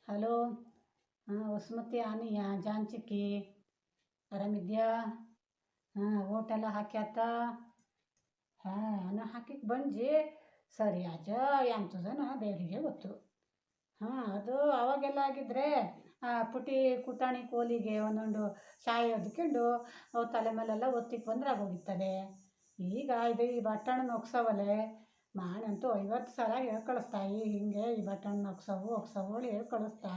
Hello. ಹಾಂ, ವಸುಮತಿ ಆನಿಯಾ ಜಾಂಚಿಕ್ಕಿ ಆರಾಮಿದ್ಯಾ? ಹಾಂ, ಓಟೆಲ್ಲ ಹಾಕ್ಯಾತ? ಹಾಂ, ಅನ್ನ ಹಾಕಿಕ್ ಬಂಜಿ ಸರಿ ಆಜ ಎಂತದನ ದೇವರಿಗೆ ಗೊತ್ತು. ಹಾಂ, ಅದು ಅವಾಗೆಲ್ಲ ಆಗಿದ್ರೆ ಪುಟಿ ಕುಟಾಣಿ ಕೋಲಿಗೆ ಒಂದೊಂದು ಶಾಯಿ ಹೊದ್ಕೊಂಡು ಅವು ತಲೆ ಮೇಲೆಲ್ಲ ಒತ್ತಿಗೆ ಬಂದ್ರೆ ಆಗೋಗಿತ್ತದೆ. ಈಗ ಇದು ಈ ಬಟ್ಟಣ ಒಗ್ಸವಲೆ ಮಾಡಂತೂ 50 ಸಲ ಹೇಳಿ ಕಳಿಸ್ತಾಯಿ ಹಿಂಗೆ ಈ ಬಟ್ಟಣ ಒಗ್ಸವು ಹೇಳಿ ಕಳಿಸ್ತಾ.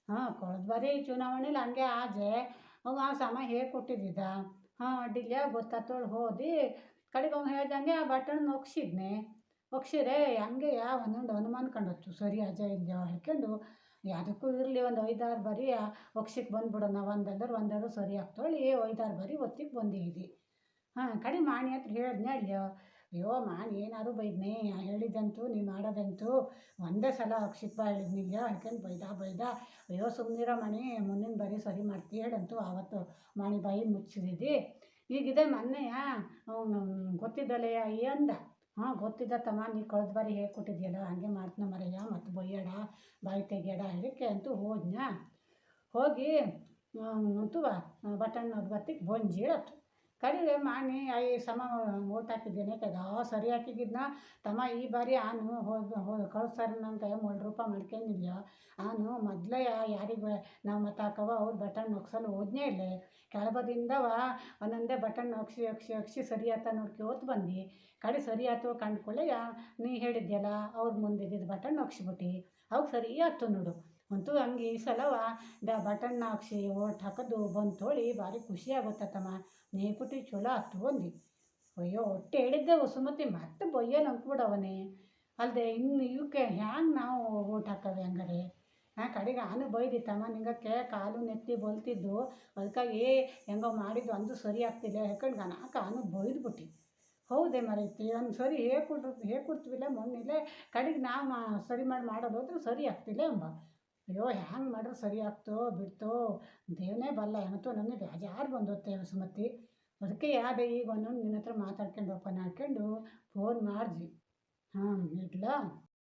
ಹಾಂ, ಕಳೆದ ಬಾರಿ ಚುನಾವಣೆಲಿ ಹಂಗೆ ಆಜೆ ಅವ ಆ ಸಮ ಹೇಳ್ಕೊಟ್ಟಿದ್ದ. ಹಾಂ, ಅಡ್ಡಿಲ್ಲ ಗೊತ್ತಾತೋಳು ಹೋದಿ ಕಡೆಗೆ ಅವ್ನು ಹೇಳ್ದಂಗೆ ಆ ಬಟ್ಟಣ ಒಗ್ಸಿರೆ ಹಂಗೆ ಒಂದೊಂದು ಅನುಮಾನ ಕಂಡತ್ತು ಸರಿ ಅಜ ಇಲ್ಲೋ ಹೇಳ್ಕೊಂಡು ಯಾವುದಕ್ಕೂ ಇರಲಿ ಒಂದು 5-6 ಬಾರಿ ಒಗ್ಸಿಗೆ ಬಂದ್ಬಿಡೋಣ ಒಂದೆರಡು ಸರಿ ಆಗ್ತೋಳಿ 5-6 ಬಾರಿ ಒತ್ತಿಗೆ ಬಂದಿದ್ದಿ. ಹಾಂ, ಕಡೆ ಮಾಣಿ ಹತ್ರ ಹೇಳಿದ್ನೆ ಅಲ್ಲೋ. ಅಯ್ಯೋ ಮಾಣಿ ಏನಾದ್ರು ಬೈದ್ನೆ ಹೇಳಿದಂತೂ ನೀ ಮಾಡೋದಂತೂ ಒಂದೇ ಸಲ ಒಗ್ಸಿಗೆ ಬಾ ಹೇಳಿದ್ನಿಲ್ಲ ಹೇಳ್ಕೊಂಡು ಬೈದ. ಅಯ್ಯೋ ಸುಮ್ಮನಿರೋ ಮಣಿ ಮುಂದಿನ ಬಾರಿ ಸರಿ ಮಾಡ್ತೀವಿ ಹೇಳಂತೂ ಆವತ್ತು ಮಾಣಿ ಬಾಯಿ ಮುಚ್ಚಿದಿದ್ದಿ. ಈಗಿದೆ ಮೊನ್ನೆಯ ಗೊತ್ತಿದ್ದಲ್ಲಯ್ಯ ಈ ಅಂದ. ಹಾಂ, ಗೊತ್ತಿದ್ದ ತಮ್ಮ ನೀ ಕಳೆದ ಬಾರಿ ಹೇಳ್ಕೊಟ್ಟಿದ್ಯಲ್ಲ ಹಂಗೆ ಮಾಡ್ತೀನ ಮರಯ್ಯ ಮತ್ತು ಬೈಯಡ ಬಾಯಿ ತೆಗಿಯಡ ಹೇಳಿಕೆ ಅಂತೂ ಹೋಗಿ ಅಂತೂ ಬಟನ್ ಒಗ್ಬತ್ತಿಗೆ ಬಂಜಿ ಹೇಳತ್ತು. ಕಡಿಗೆ ಮಾಣಿ ಸಮ ಓಟ್ ಹಾಕಿದ್ದೇನೆ ಕದ ಸರಿ ಹಾಕಿಗಿದ್ನ ತಮ್ಮ ಈ ಬಾರಿ ಆನು ಹೋಗಿ ಕಳ್ಸಾರ ನನ್ನ ಕೈ 3 ರೂಪಾಯಿ ಮಾಡ್ಕೊಂಡಿಲ್ಲ. ಆನು ಮೊದಲೇ ಯಾರಿಗೆ ನಾವು ಮತ ಹಾಕವ ಅವ್ರು ಬಟನ್ ಒಗ್ಸಲು ಹೋದ್ನೇ ಇಲ್ಲೇ ಕೆಳಬದಿಂದವ ಒಂದೊಂದೇ ಬಟನ್ ಒಗ್ಸಿ ಸರಿ ಆತ ನೋಡ್ಕೋತ ಬಂದು ಕಡೆ ಸರಿ ಆಯ್ತು ಕಂಡ್ಕೊಳ್ಳೆ ನೀ ಹೇಳಿದ್ಯಲ್ಲ ಅವ್ರ ಮುಂದಿದ್ದಿದ್ದು ಬಟನ್ ಒಗ್ಸಿಬಿಟ್ಟು ಅವಾಗ ಸರಿ ಆಯ್ತು ನೋಡು. ಅಂತೂ ಹಂಗೆ ಈ ಸಲವ ಬಟನ್ನ ಹಾಕ್ಸಿ ಓಟ್ ಹಾಕೋದು ಬಂತೋಳಿ ಭಾರಿ ಖುಷಿ ಆಗುತ್ತಮ್ಮ. ನೇಪುಟಿ ಚಲೋ ಆಯ್ತು ಅಂದು. ಅಯ್ಯೋ ಒಟ್ಟು ಹೇಳಿದ್ದೆ ವಸುಮತಿ ಮತ್ತೆ ಬೊಯ್ಯಲ್ಲ ಅಂದ್ಬಿಡವನೇ ಅಲ್ಲದೆ ಇನ್ನು ಇವಕ್ಕೆ ಹ್ಯಾಂಗೆ ನಾವು ಓಟ್ ಹಾಕವೆ ಹಂಗಾರೆ. ಕಡೆಗೆ ಆನು ಬೈದಿತ್ತಮ್ಮ ನಿಂಗಕ್ಕೆ ಕಾಲು ನೆತ್ತಿ ಬಲ್ತಿದ್ದು ಅದಕ್ಕಾಗಿ ಹೆಂಗೋ ಮಾಡಿದ್ದು ಅಂದು ಸರಿ ಆಗ್ತಿಲ್ಲ ಹೇಳ್ಕೊಂಡು ಆನು ಬೈದ್ಬಿಟ್ಟು. ಹೌದೇ ಮರೈತಿ ಒಂದು ಸರಿ ಹೇಳ್ಕೊಡ್ತೀವಿಲ್ಲ ಮೊನ್ನೆಲೆ ಕಡೆಗೆ ನಾವು ಸರಿ ಮಾಡೋದು ಹೋದ್ರೆ ಸರಿ ಆಗ್ತಿಲ್ಲ ಎಂಬ. ಅಯ್ಯೋ ಹ್ಯಾಂಗೆ ಮಾಡ್ರೆ ಸರಿ ಆಗ್ತೋ ಬಿಡ್ತೋ ದೇವನೇ ಬಲ್ಲ ಏನತ್ತೋ ನನಗೆ ಬೇಜಾರು ಬಂದೋತ್ತೆ ವಸುಮತಿ. ಅದಕ್ಕೆ ಯಾವ್ದೆ ಈಗ ಒಂದೊಂದು ನಿನ್ನ ಹತ್ರ ಮಾತಾಡ್ಕೊಂಡು ಓಪನ್ ಹಾಕ್ಕೊಂಡು ಫೋನ್ ಮಾಡಿದ್ವಿ. ಹಾಂ, ಇಡ್ಲಾ?